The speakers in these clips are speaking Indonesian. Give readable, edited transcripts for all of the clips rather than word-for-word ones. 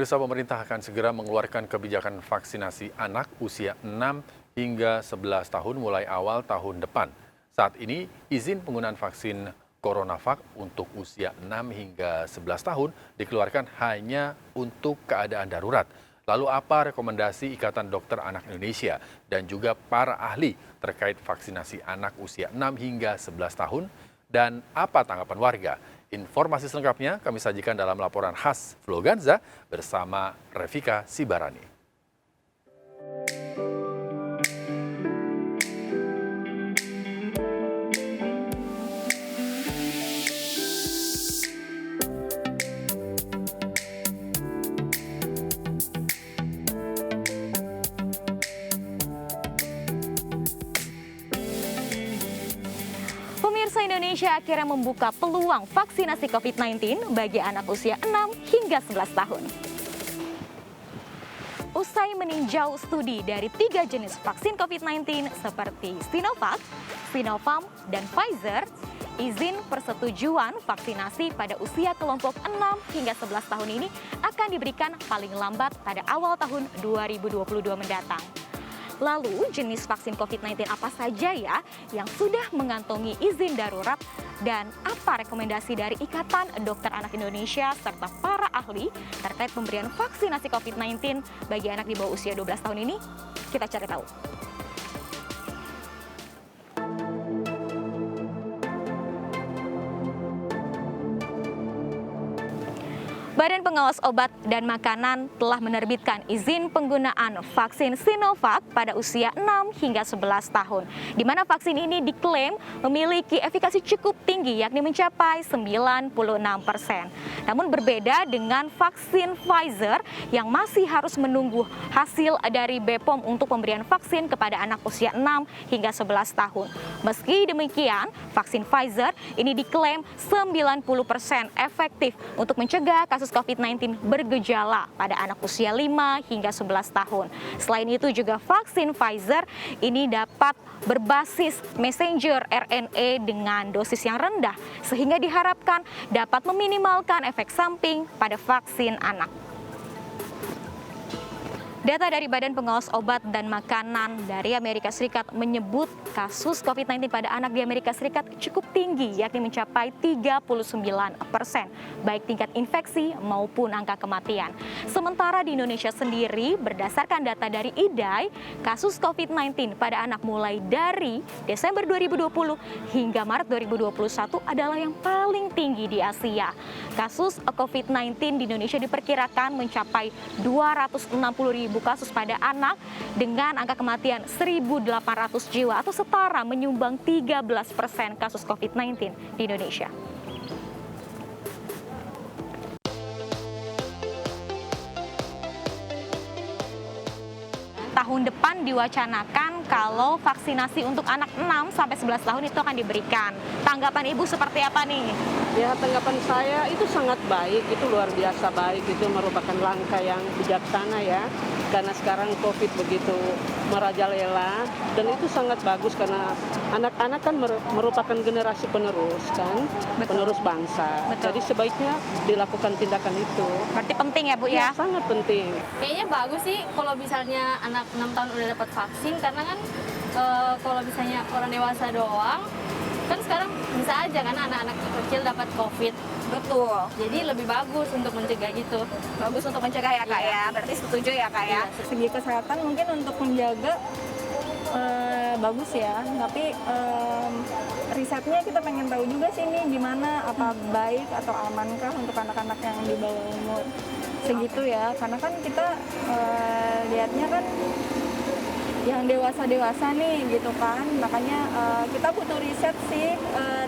Pemirsa, pemerintah akan segera mengeluarkan kebijakan vaksinasi anak usia 6 hingga 11 tahun mulai awal tahun depan. Saat ini, izin penggunaan vaksin CoronaVac untuk usia 6 hingga 11 tahun dikeluarkan hanya untuk keadaan darurat. Lalu apa rekomendasi Ikatan Dokter Anak Indonesia dan juga para ahli terkait vaksinasi anak usia 6 hingga 11 tahun? Dan apa tanggapan warga? Informasi selengkapnya kami sajikan dalam laporan khas Vloganza bersama Revika Sibarani. Pemirsa, Indonesia akhirnya membuka peluang vaksinasi COVID-19 bagi anak usia 6 hingga 11 tahun. Usai meninjau studi dari 3 jenis vaksin COVID-19 seperti Sinovac, Sinopharm, dan Pfizer, izin persetujuan vaksinasi pada usia kelompok 6 hingga 11 tahun ini akan diberikan paling lambat pada awal tahun 2022 mendatang. Lalu jenis vaksin COVID-19 apa saja ya yang sudah mengantongi izin darurat dan apa rekomendasi dari Ikatan Dokter Anak Indonesia serta para ahli terkait pemberian vaksinasi COVID-19 bagi anak di bawah usia 12 tahun ini? Kita cari tahu. Badan Pengawas Obat dan Makanan telah menerbitkan izin penggunaan vaksin Sinovac pada usia 6 hingga 11 tahun, di mana vaksin ini diklaim memiliki efikasi cukup tinggi, yakni mencapai 96%. Namun berbeda dengan vaksin Pfizer yang masih harus menunggu hasil dari BPOM untuk pemberian vaksin kepada anak usia 6 hingga 11 tahun. Meski demikian, vaksin Pfizer ini diklaim 90% efektif untuk mencegah kasus COVID-19 bergejala pada anak usia 5 hingga 11 tahun. Selain itu juga vaksin Pfizer ini dapat berbasis messenger RNA dengan dosis yang rendah sehingga diharapkan dapat meminimalkan efek samping pada vaksin anak. Data dari Badan Pengawas Obat dan Makanan dari Amerika Serikat menyebut kasus COVID-19 pada anak di Amerika Serikat cukup tinggi, yakni mencapai 39%, baik tingkat infeksi maupun angka kematian. Sementara di Indonesia sendiri, berdasarkan data dari IDAI, kasus COVID-19 pada anak mulai dari Desember 2020 hingga Maret 2021 adalah yang paling tinggi di Asia. Kasus COVID-19 di Indonesia diperkirakan mencapai 260.000 kasus pada anak dengan angka kematian 1.800 jiwa atau setara menyumbang 13% kasus COVID-19 di Indonesia. Tahun depan diwacanakan kalau vaksinasi untuk anak 6 sampai 11 tahun itu akan diberikan. Tanggapan Ibu seperti apa nih? Ya, tanggapan saya itu sangat baik, itu luar biasa baik, itu merupakan langkah yang bijaksana ya. Karena sekarang COVID begitu merajalela dan itu sangat bagus karena anak-anak kan merupakan generasi penerus kan, Betul. Penerus bangsa. Betul. Jadi sebaiknya dilakukan tindakan itu. Berarti penting ya Bu ya? Sangat penting. Kayaknya bagus sih kalau misalnya anak 6 tahun udah dapat vaksin, karena kan kalau misalnya orang dewasa doang, kan sekarang bisa aja kan anak-anak kecil dapat COVID. Betul. Jadi lebih bagus untuk mencegah gitu. Bagus untuk mencegah ya Kak ya? Berarti setuju ya Kak ya? Segi kesehatan mungkin untuk menjaga bagus ya, tapi risetnya kita pengen tahu juga sih ini gimana, apa baik atau amankah untuk anak-anak yang di bawah umur segitu ya, karena kan kita lihatnya kan yang dewasa-dewasa nih gitu kan, makanya kita butuh riset sih,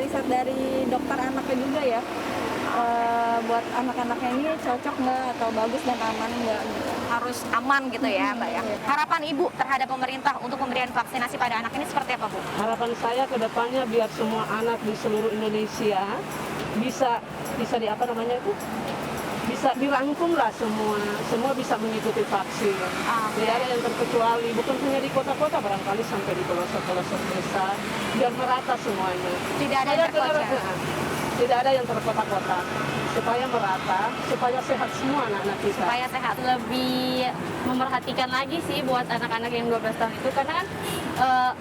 riset dari dokter anaknya juga ya, buat anak-anaknya ini cocok nggak atau bagus dan aman nggak gitu. Harus aman gitu ya Mbak ya. Harapan Ibu terhadap pemerintah untuk pemberian vaksinasi pada anak ini seperti apa Bu? Harapan saya ke depannya biar semua anak di seluruh Indonesia bisa bisa dirangkum lah semua bisa mengikuti vaksin. Tidak ada yang terkecuali, bukan hanya di kota-kota, barangkali sampai di pelosok-pelosok desa, biar merata semuanya. Tidak ada yang terkecuali. tidak ada yang terkotak-kotak, supaya merata, supaya sehat semua anak-anak kita. Supaya sehat, lebih memerhatikan lagi sih buat anak-anak yang 12 tahun itu, karena kan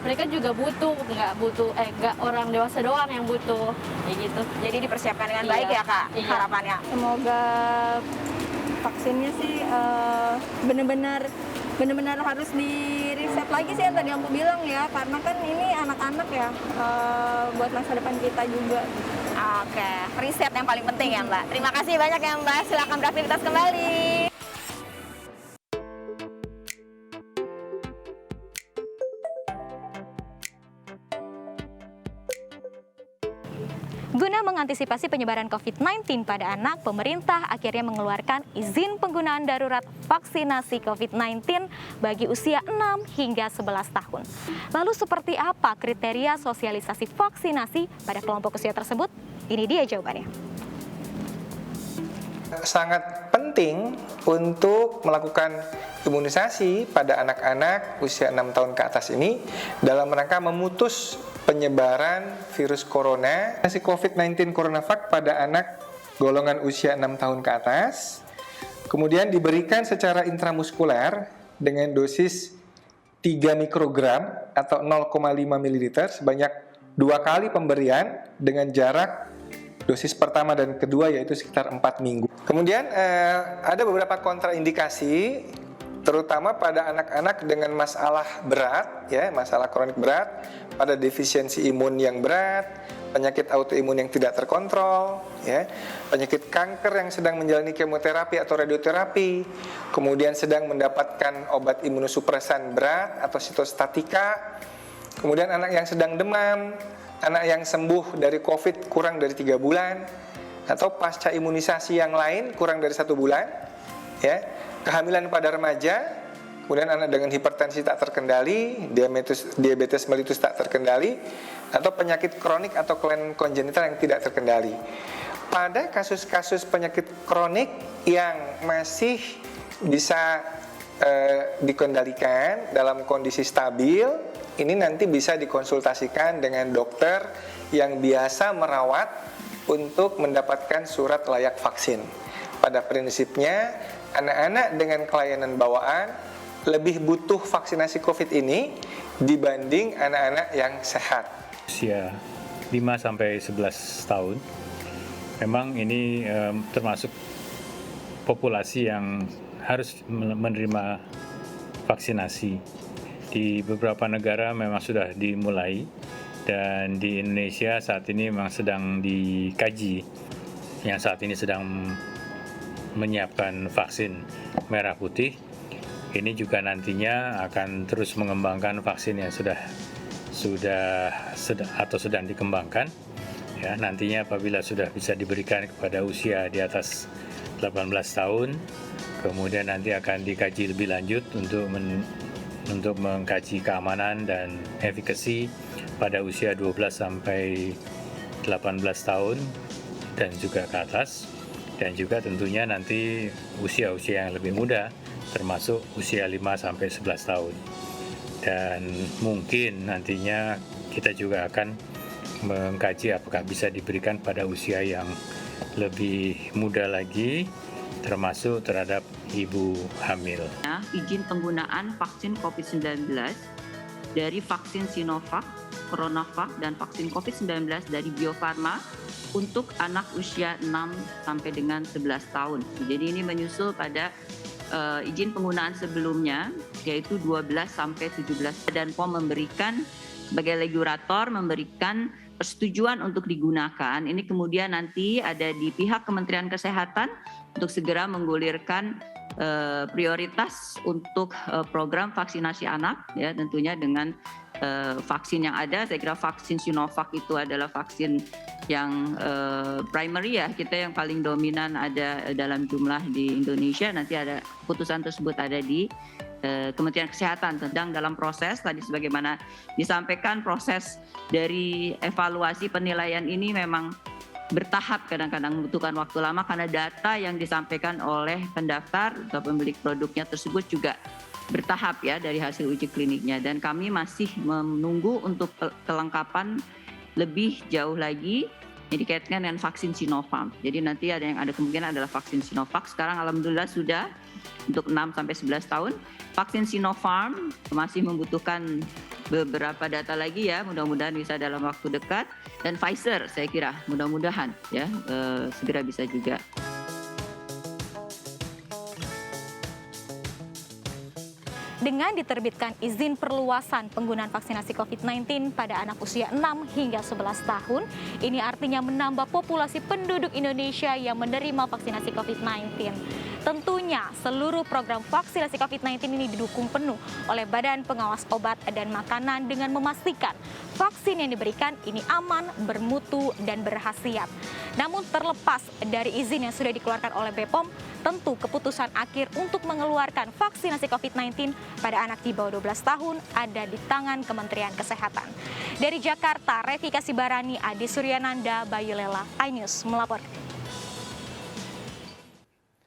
mereka juga butuh, nggak orang dewasa doang yang butuh, kayak gitu. Jadi dipersiapkan dengan Iya. baik ya Kak, Iya. harapannya. Semoga vaksinnya sih benar-benar harus di riset lagi sih yang tadi aku bilang ya, karena kan ini anak-anak ya, buat masa depan kita juga. Oke, riset yang paling penting ya Mbak. Terima kasih banyak ya Mbak, silakan beraktivitas kembali. Guna mengantisipasi penyebaran COVID-19 pada anak, pemerintah akhirnya mengeluarkan izin penggunaan darurat vaksinasi COVID-19 bagi usia 6 hingga 11 tahun. Lalu seperti apa kriteria sosialisasi vaksinasi pada kelompok usia tersebut? Ini dia jawabannya. Sangat penting untuk melakukan imunisasi pada anak-anak usia 6 tahun ke atas ini dalam rangka memutus penyebaran virus corona, COVID-19 CoronaVac pada anak golongan usia 6 tahun ke atas, kemudian diberikan secara intramuskuler dengan dosis 3 mikrogram atau 0,5 ml sebanyak 2 kali pemberian dengan jarak dosis pertama dan kedua yaitu sekitar 4 minggu. Kemudian ada beberapa kontraindikasi terutama pada anak-anak dengan masalah berat, ya, masalah kronik berat, pada defisiensi imun yang berat, penyakit autoimun yang tidak terkontrol, ya, penyakit kanker yang sedang menjalani kemoterapi atau radioterapi, kemudian sedang mendapatkan obat imunosupresan berat atau sitostatika, kemudian anak yang sedang demam, anak yang sembuh dari COVID kurang dari 3 bulan, atau pasca imunisasi yang lain kurang dari 1 bulan, ya, kehamilan pada remaja, kemudian anak dengan hipertensi tak terkendali, diabetes mellitus tak terkendali, atau penyakit kronik atau kelainan kongenital yang tidak terkendali. Pada kasus-kasus penyakit kronik yang masih bisa dikendalikan dalam kondisi stabil, ini nanti bisa dikonsultasikan dengan dokter yang biasa merawat untuk mendapatkan surat layak vaksin. Pada prinsipnya, anak-anak dengan kelainan bawaan lebih butuh vaksinasi COVID ini dibanding anak-anak yang sehat. Usia 5-11 tahun, memang ini termasuk populasi yang harus menerima vaksinasi. Di beberapa negara memang sudah dimulai, dan di Indonesia saat ini memang sedang dikaji, yang saat ini sedang menyiapkan vaksin merah putih. Ini juga nantinya akan terus mengembangkan vaksin yang sedang dikembangkan. Ya, nantinya apabila sudah bisa diberikan kepada usia di atas 18 tahun, kemudian nanti akan dikaji lebih lanjut untuk mengkaji keamanan dan efikasi pada usia 12 sampai 18 tahun dan juga ke atas. Dan juga tentunya nanti usia-usia yang lebih muda, termasuk usia 5-11 tahun. Dan mungkin nantinya kita juga akan mengkaji apakah bisa diberikan pada usia yang lebih muda lagi, termasuk terhadap ibu hamil. Izin penggunaan vaksin COVID-19 dari vaksin Sinovac, CoronaVac, dan vaksin COVID-19 dari Bio Farma untuk anak usia 6 sampai dengan 11 tahun. Jadi ini menyusul pada izin penggunaan sebelumnya, yaitu 12 sampai 17. Dan POM memberikan sebagai regulator, memberikan persetujuan untuk digunakan. Ini kemudian nanti ada di pihak Kementerian Kesehatan untuk segera menggulirkan prioritas untuk program vaksinasi anak, ya, tentunya dengan vaksin yang ada. Saya kira vaksin Sinovac itu adalah vaksin yang primary, ya, kita yang paling dominan ada dalam jumlah di Indonesia. Nanti ada keputusan tersebut ada di Kementerian Kesehatan, sedang dalam proses tadi sebagaimana disampaikan, proses dari evaluasi penilaian ini memang bertahap, kadang-kadang membutuhkan waktu lama karena data yang disampaikan oleh pendaftar atau pemilik produknya tersebut juga bertahap, ya, dari hasil uji kliniknya. Dan kami masih menunggu untuk kelengkapan lebih jauh lagi Ini dikaitkan dengan vaksin Sinovac. Jadi nanti ada kemungkinan adalah vaksin Sinovac. Sekarang alhamdulillah sudah untuk 6 sampai 11 tahun. Vaksin Sinopharm masih membutuhkan beberapa data lagi ya, mudah-mudahan bisa dalam waktu dekat. Dan Pfizer saya kira mudah-mudahan ya segera bisa juga. Dengan diterbitkan izin perluasan penggunaan vaksinasi COVID-19 pada anak usia 6 hingga 11 tahun, ini artinya menambah populasi penduduk Indonesia yang menerima vaksinasi COVID-19. Tentunya seluruh program vaksinasi COVID-19 ini didukung penuh oleh Badan Pengawas Obat dan Makanan dengan memastikan vaksin yang diberikan ini aman, bermutu, dan berkhasiat. Namun terlepas dari izin yang sudah dikeluarkan oleh BPOM, tentu keputusan akhir untuk mengeluarkan vaksinasi COVID-19 pada anak di bawah 12 tahun ada di tangan Kementerian Kesehatan. Dari Jakarta, Revi Kasibarani, Adi Suryananda, Bayu Lela, iNews melaporkan.